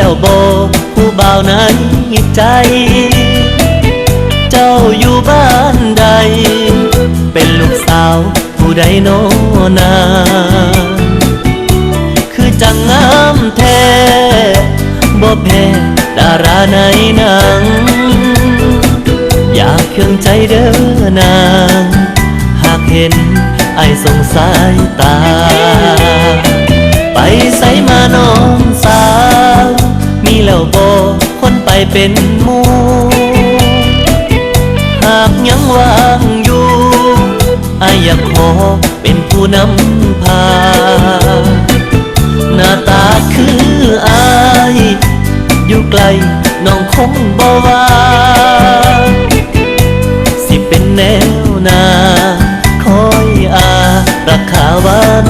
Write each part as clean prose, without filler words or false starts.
แล้วบ่ผู้บ่าวในใจเจ้าอยู่บ้านใดเป็นลูกสาวผู้ใดโนนาคือจังงามแท้บ่แพ้ดาราในหนังอยากเครื่องใจเด้อนางหากเห็นไอ้สงสายตาไปใส่มาน้องสาวมีแล้วบ่คนไปเป็นหมู่หากยังว่างอยู่ไอ้อยากขอเป็นผู้นำพาหน้าตาคืออายอยู่ไกลน้องคงบ่ว่าสิเป็นแนวหน้าคอยอารักษาวัน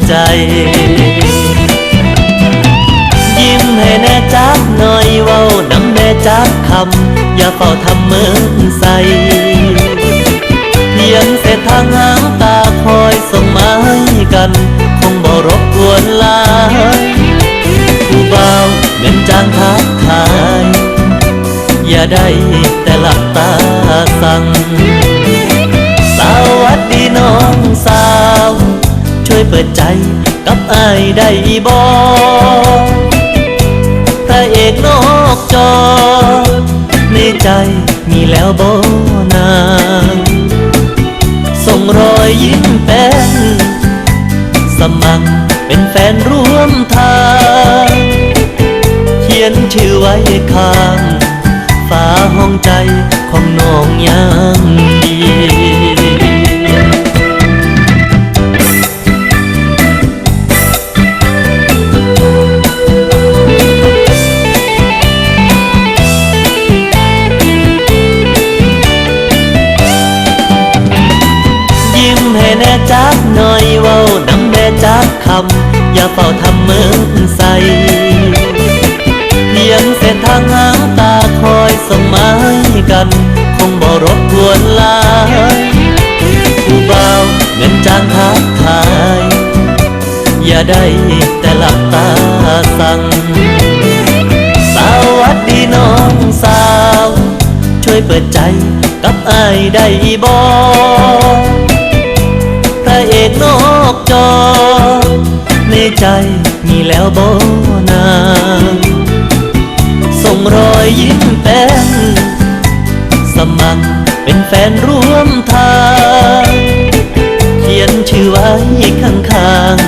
ใจยิ้มให้แน่จักหน่อยเว้าน้ำแน่จักคำอย่าเฝ้าทำเหมือนใสเพียงเส้นทางหางตาคอยส่งมาให้กันคงบ่รบกวนหลายผู้บ่าวเงินจางทักทายอย่าได้แต่หลับตาสั่งสวัสดีน้องสาวช่วยเปิดใจกับอ้ายได้บ่พระเอกนอกจอในใจมีแล้วบ่นางส่งรอยยิ้มเป็นสมัครเป็นแฟนร่วมทางเขียนชื่อไว้ข้างฝาห้องใจของน้องยังดียิ้มให้แน่จักหน่อยเว้าน้ำแน่จักคำอย่าเฝ้าทำเหมือนใสเพียงเส้นทางหางตาคอยส่งมาให้กันคงบ่รบกวนหลายผู้บ่าวเงินจางทักทายอย่าได้แต่หลับตาสั่งสวัสดีน้องสาวช่วยเปิดใจกับอ้ายได้บ่พระเอกนอกจอในใจมีแล้วบ่นางส่งรอยยิ้มเป็นสมัครเป็นแฟนร่วมทางเขียนชื่อไว้ข้าง